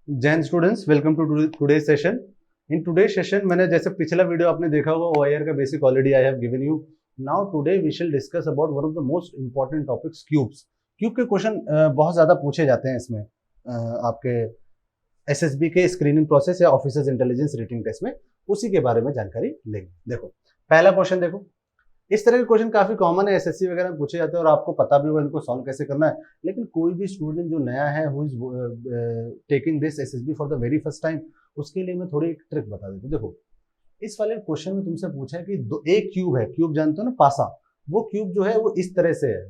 Jain students, welcome to today session. In today session मैंने जैसे पिछला वीडियो आपने देखा होगा, ओआईआर का basic already I have given you. Now today we shall discuss about one of the most important topics, cubes. Cube के question बहुत ज्यादा पूछे जाते हैं इसमें, आपके एसएसबी के स्क्रीनिंग प्रोसेस या ऑफिसर्स इंटेलिजेंस रेटिंग टेस्ट में, उसी के बारे में जानकारी लेंगे। देखो पहला क्वेश्चन, देखो इस तरह के क्वेश्चन काफी कॉमन है, एसएससी वगैरह में पूछे जाते हैं और आपको पता भी होगा इनको सॉल्व कैसे करना है। लेकिन कोई भी स्टूडेंट जो नया है, who is taking this SSB for the very first time, उसके लिए मैं थोड़ी एक ट्रिक बता देता हूँ। देखो इस वाले क्वेश्चन में तुमसे पूछा है कि एक क्यूब है, क्यूब जानते हो ना, पासा। वो क्यूब जो है वो इस तरह से है।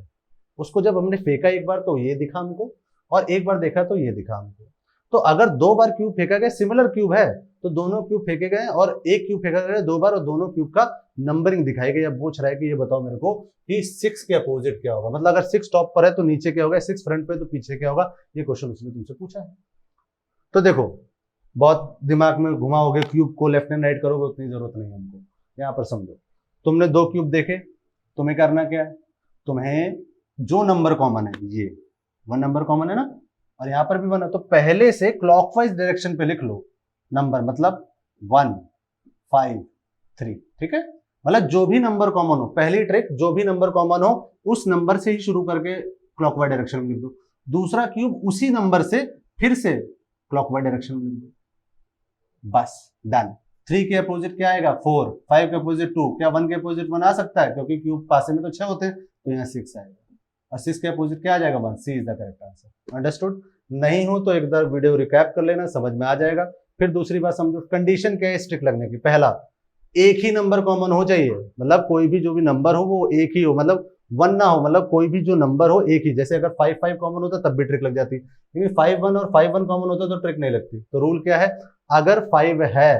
उसको जब हमने फेंका एक बार तो ये दिखा हमको, और एक बार देखा तो ये दिखा हमको। तो अगर दो बार क्यूब फेंका गया, सिमिलर क्यूब है तो दोनों क्यूब फेंके गए, और एक क्यूब फेंका गया दो बार और दोनों क्यूब का नंबरिंग दिखाई गई। अब पूछ रहा है कि ये बताओ मेरे को कि 6 के अपोजिट क्या होगा, मतलब अगर 6 टॉप पर है तो नीचे क्या होगा, 6 फ्रंट पे तो पीछे क्या होगा। ये क्वेश्चन उसने तुमसे पूछा है। तो देखो बहुत दिमाग में घुमाओगे, क्यूब को लेफ्ट एंड राइट करोगे, उतनी जरूरत नहीं है हमको। यहाँ पर समझो, तुमने दो क्यूब देखे, तुम्हें करना क्या है, तुम्हें जो नंबर कॉमन है, ये 1 नंबर कॉमन है ना, और यहां पर भी 1 है, तो पहले से क्लॉकवाइज डायरेक्शन पे लिख लो नंबर, मतलब 1 5 3। ठीक है, मतलब जो भी नंबर कॉमन हो, पहली ट्रिक जो भी नंबर कॉमन हो उस नंबर से ही शुरू करके क्लॉकवाइज डायरेक्शन में लिख दो। दूसरा क्यूब उसी नंबर से फिर से क्लॉकवाइज डायरेक्शन में लिख दो, बस डन। 3 के अपोजिट क्या आएगा 4, 5 के अपोजिट 2, क्या 1 के अपोजिट 1 आ सकता है, क्योंकि क्यूब पासे में तो 6 होते हैं, तो यहाँ 6 आएगा, और 6 के अपोजिट क्या आ जाएगा 1। C is the correct answer. Understood? नहीं हो तो एक बार वीडियो रिकैप कर लेना, समझ में आ जाएगा। फिर दूसरी बात समझो, कंडीशन क्या है स्ट्रिक्ट लगने की। पहला, एक ही नंबर कॉमन हो चाहिए, मतलब कोई भी जो भी नंबर हो वो एक ही हो, मतलब 1 ना हो, मतलब कोई भी जो नंबर हो एक ही। जैसे अगर 5 5 कॉमन होता तब भी ट्रिक लग जाती, लेकिन 5 1 और 5 1 कॉमन होता तो ट्रिक नहीं लगती। तो रूल क्या है, अगर 5 है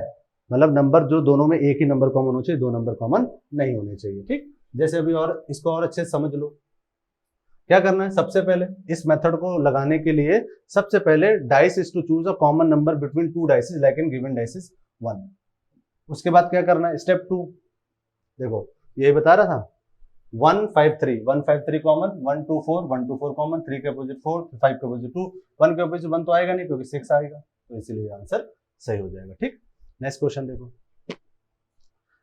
मतलब नंबर जो दोनों में एक ही नंबर कॉमन होना चाहिए, दो नंबर कॉमन नहीं होने चाहिए। ठीक, जैसे अभी और इसको और अच्छे से समझ लो। क्या करना है, सबसे पहले इस मेथड को लगाने के लिए सबसे पहले dice is to choose a common number between two dices like in given dices 1। उसके बाद क्या करना है, स्टेप 2। देखो यही बता रहा था, 1 5 3, 1 5 3 कॉमन, 1 2 4, 1 2 4 कॉमन, 3 के अपोजिट 4, 5 के अपोजिट 2, 1 के अपोजिट 1 तो आएगा नहीं क्योंकि 6 आएगा, तो इसीलिए आंसर सही हो जाएगा। ठीक, नेक्स्ट क्वेश्चन देखो।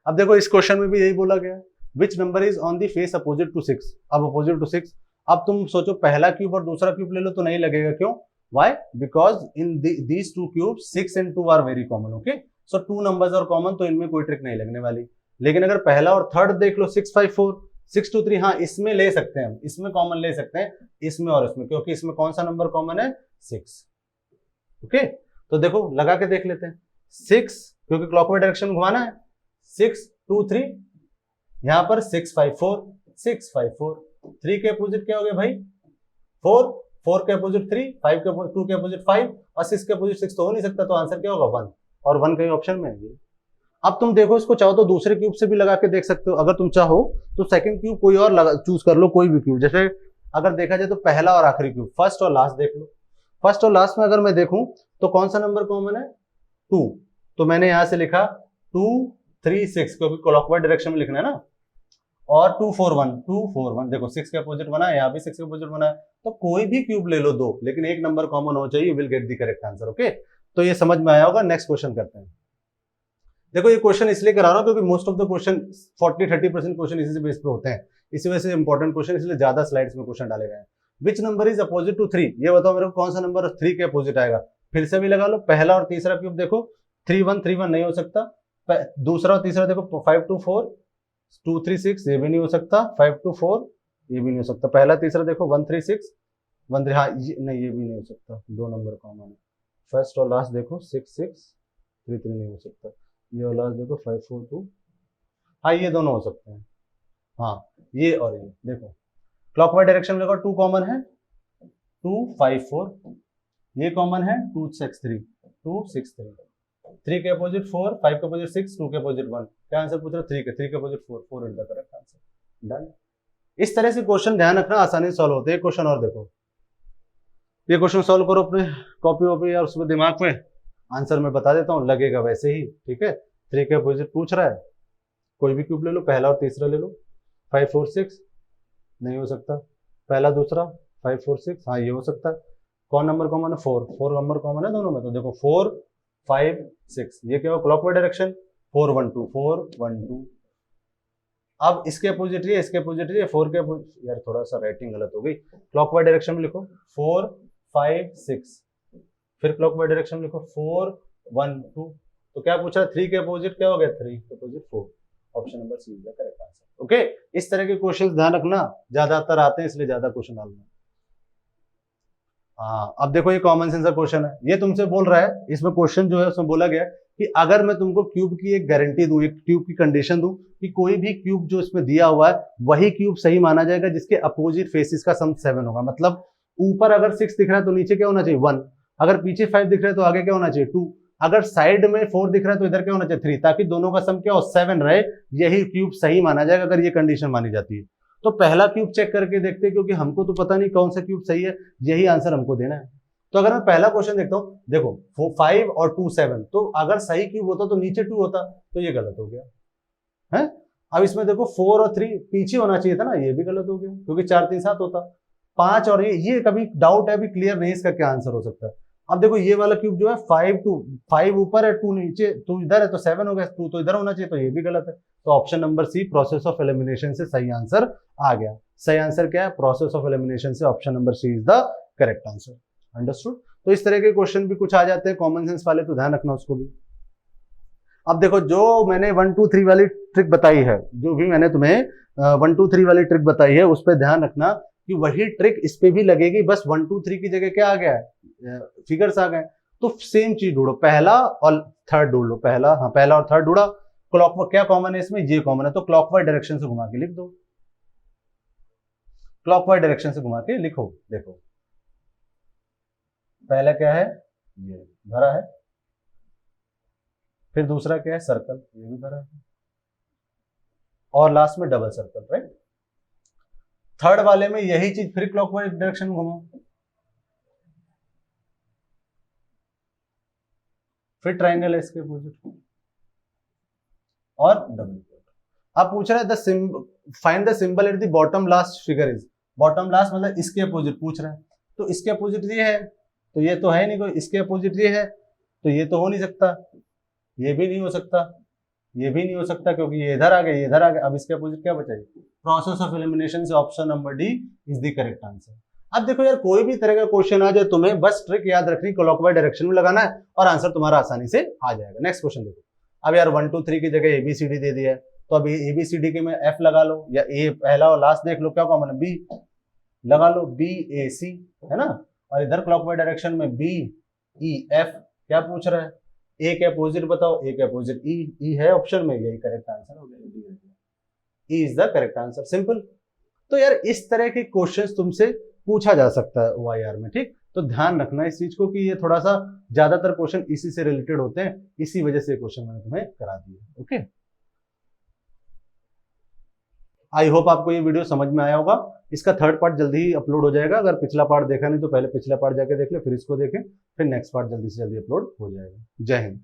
अब देखो इस क्वेश्चन में भी यही बोला गया, which number is on the face opposite to 6। अब अपोजिट टू 6, अब तुम सोचो पहला क्यूब और दूसरा क्यूब ले लो तो नहीं लगेगा, क्यों, why, because in these two cube 6 and 2 are very common. Okay, so 2 numbers are common, तो इनमें कोई ट्रिक नहीं लगने वाली। लेकिन अगर पहला और थर्ड देख लो, 6 5 4, 6 2 3, हाँ इसमें ले सकते हैं हम, इसमें कॉमन ले सकते हैं, इसमें और इसमें, क्योंकि इसमें कौन सा नंबर कॉमन है, 6। ओके, तो देखो लगा के देख लेते हैं। 6 क्योंकि क्लॉकवाइज डायरेक्शन में घुमाना है, 6 2 3, यहां पर 6 5 4, 6 5 4, 3 के अपोजिट क्या हो गया भाई 4, 4 के अपोजिट 3, 5 के अपोजिट 2 के अपोजिट 5, और 6 के अपोजिट 6 तो हो नहीं सकता, तो आंसर क्या होगा 1, और 1 का ही ऑप्शन में है। अब तुम देखो, इसको चाहो तो दूसरे क्यूब से भी लगा के देख सकते हो, अगर तुम चाहो तो सेकंड क्यूब कोई और चूज कर लो, कोई भी क्यूब। जैसे अगर देखा जाए तो पहला और आखिरी क्यूब, फर्स्ट और लास्ट देख लो। फर्स्ट और लास्ट में अगर मैं देखूं तो कौन सा नंबर कॉमन है, 2, तो मैंने यहां से लिखा 2 3 6, क्योंकि क्लॉकवाइज डायरेक्शन में लिखना है ना, और 2 4 1, 2 4 1, देखो 6 के अपोजिट बना है, यहाँ भी 6 के अपोजिट बना है, तो कोई भी क्यूब ले लो दो, लेकिन एक नंबर कॉमन हो चाहिए, you will get the correct answer. Okay, तो ये समझ में आया होगा। नेक्स्ट क्वेश्चन करते हैं। देखो ये क्वेश्चन इसलिए करा रहा हूं क्योंकि most of the question 40-30% question इसी से बेस पे होते हैं, इसी वजह से इंपॉर्टेंट क्वेश्चन, इसलिए ज्यादा स्लाइड्स में क्वेश्चन डाले गए हैं। Which number is opposite to 3, ये बताओ मेरे को कौन सा नंबर 3 के अपोजिट आएगा। फिर से भी लगा लो, पहला और तीसरा क्यूब देखो, 3 1 3 1 नहीं हो सकता। दूसरा और तीसरा देखो, 5 2 4 2 3 6, ये भी नहीं हो सकता। 5 2 4, ये भी नहीं हो सकता। पहला तीसरा देखो 1 3 6 1 3, हाँ नहीं ये भी नहीं हो सकता, दो नंबर कॉमन है। फर्स्ट और लास्ट देखो 6 6 3 3 नहीं हो सकता। ये और लास्ट देखो 5 4 2, हाँ ये दोनों हो सकते हैं, हाँ ये और ये देखो। क्लॉकवाइज डायरेक्शन में देखो 2 कॉमन है, 2 5 4, ये कॉमन है 2 6 3, 2 6 3, 3 के अपोजिट 4, 5 के अपोजिट 6, 2 के अपोजिट 1, क्या आंसर पूछ रहा है 3 के opposite 4, 4 is the correct answer. Done. इस तरह से क्वेश्चन ध्यान रखना, आसानी से सॉल्व होते हैं। क्वेश्चन और देखो, ये क्वेश्चन सॉल्व करो अपने कॉपी वॉपी या उसमें दिमाग में, आंसर मैं बता देता हूँ, लगेगा वैसे ही। ठीक है, 3 के अपोजिट पूछ रहा है, कोई भी क्यूब ले लो, पहला और तीसरा ले लो। 5 4 6 नहीं हो सकता, पहला दूसरा 5 4 6, हाँ ये हो सकता है। कौन नंबर कॉमन है? 4, 4 नंबर कॉमन है दोनों में, तो देखो 4 5 6, ये क्या हो? Clockwise direction, 4 1 2 4 1 2। अब इसके अपोजिट ये, इसके अपोजिट ये, 4 के अपोजिट, यार थोड़ा सा राइटिंग गलत हो गई। क्लॉकवाइज डायरेक्शन में लिखो 4 5 6, फिर क्लॉकवाइज डायरेक्शन में लिखो 4 1 2। तो क्या पूछा? 3 के अपोजिट क्या हो गया? 3 के opposite 4। Option number C is the correct answer. Okay, इस तरह के क्वेश्चन ध्यान रखना, ज्यादातर आते हैं इसलिए ज्यादा क्वेश्चन डालना। हाँ, अब देखो ये कॉमन सेंस का क्वेश्चन है, ये तुमसे बोल रहा है, इसमें क्वेश्चन जो है उसमें बोला गया कि अगर मैं तुमको क्यूब की एक गारंटी दूं, एक क्यूब की कंडीशन दूं कि कोई भी क्यूब जो इसमें दिया हुआ है वही क्यूब सही माना जाएगा जिसके अपोजिट फेसिस का सम 7 होगा। मतलब ऊपर अगर 6 दिख रहा है तो नीचे क्या होना चाहिए? 1। अगर पीछे 5 दिख रहा है तो आगे क्या होना चाहिए? 2। अगर साइड में 4 दिख रहा है तो इधर क्या होना चाहिए? 3, ताकि दोनों का सम क्या हो? 7 रहे। यही क्यूब सही माना जाएगा अगर ये कंडीशन मानी जाती है। तो पहला क्यूब चेक करके देखते हैं, क्योंकि हमको तो पता नहीं कौन सा क्यूब सही है, यही आंसर हमको देना है। तो अगर मैं पहला क्वेश्चन देखता हूं, देखो 5 और 2 7, तो अगर सही क्यूब होता तो नीचे 2 होता, तो ये गलत हो गया है। अब इसमें देखो 4 और 3 पीछे होना चाहिए था ना, ये भी गलत हो गया, क्योंकि 4 3 7 होता। 5 और ये कभी डाउट है, अभी क्लियर नहीं इसका क्या आंसर हो सकता है। अब देखो ये वाला क्यूब जो है 5 ऊपर है, 2 नीचे, 2 इधर है, तो 7 हो गया, 2 तो इधर होना चाहिए, तो ये भी गलत है। तो option number C, process of elimination से सही आंसर आ गया। सही आंसर क्या है? प्रोसेस ऑफ एलिमिनेशन से option number C is the correct answer. Understood? तो इस तरह के क्वेश्चन भी कुछ आ जाते हैं कॉमन सेंस वाले, तो ध्यान रखना उसको भी। अब देखो जो मैंने 1 2 3 वाली ट्रिक बताई है, जो भी मैंने तुम्हें 1 2 3 वाली ट्रिक बताई है, उस पर ध्यान रखना कि वही ट्रिक इस पे भी लगेगी, बस 1 2 3 की जगह क्या आ गया है? फिगर्स आ गए। तो सेम चीज ढूंढो, पहला और थर्ड ढूंढ लो। पहला, हाँ पहला और थर्ड ढूंढा। क्लॉकवाइज क्या कॉमन है इसमें? ये कॉमन है, तो क्लॉकवाइज डायरेक्शन से घुमा के लिख दो। क्लॉकवाइज डायरेक्शन से घुमा के लिखो। देखो पहला क्या है? ये भरा है। फिर दूसरा क्या है? सर्कल, ये भी भरा है। और लास्ट में डबल सर्कल, राइट। थर्ड वाले में यही चीज फिर क्लॉकवाइज डायरेक्शन में घुमाओ, फिर ट्राइंगल है इसके अपोजिट और डबल। अब पूछ रहा है find the symbol at the bottom last figure is. Bottom last मतलब इसके अपोजिट पूछ रहा है, तो इसके अपोजिट ये है, तो ये तो है नहीं कोई। इसके अपोजिट ये है, तो ये तो हो नहीं सकता, ये भी नहीं हो सकता, ये भी नहीं हो सकता, क्योंकि ये इधर आ गया, ये इधर आ गया। अब इसके अपोजिट क्या बचा? प्रोसेस ऑफ एलिमिनेशन से option number D is the correct answer. अब देखो यार, कोई भी तरह का क्वेश्चन आ जाए, तुम्हें बस ट्रिक याद रखनी, क्लॉकवाइज डायरेक्शन में लगाना है और आंसर तुम्हारा आसानी से आ जाएगा। नेक्स्ट क्वेश्चन देखो। अब यार 1 2 3 की जगह ABCD दे दिया है, तो अब ABCD के में F लगा लो, या ए पहला और लास्ट देख लो क्या कॉमन है? B लगा लो, BAC है ना। और इधर क्लॉकवाइज डायरेक्शन में BEF। क्या पूछ रहा है? ए के अपोजिट बताओ, ए के अपोजिट ई है ऑप्शन में, यही करेक्ट आंसर हो गया। E is the correct answer, simple. तो यार इस तरह के क्वेश्चंस तुमसे पूछा जा सकता है OIR में, ठीक। तो ध्यान रखना इस चीज को कि ये थोड़ा सा ज्यादातर क्वेश्चन इसी से रिलेटेड होते हैं, इसी वजह से क्वेश्चन मैंने तुम्हें करा दिया। ओके, आई होप आपको ये वीडियो समझ में आया होगा। इसका थर्ड पार्ट जल्दी ही अपलोड हो जाएगा। अगर पिछला पार्ट देखा नहीं तो पहले पिछला पार्ट जाके देख ले, फिर इसको देखें, फिर नेक्स्ट पार्ट जल्दी से जल्दी अपलोड हो जाएगा। जय हिंद।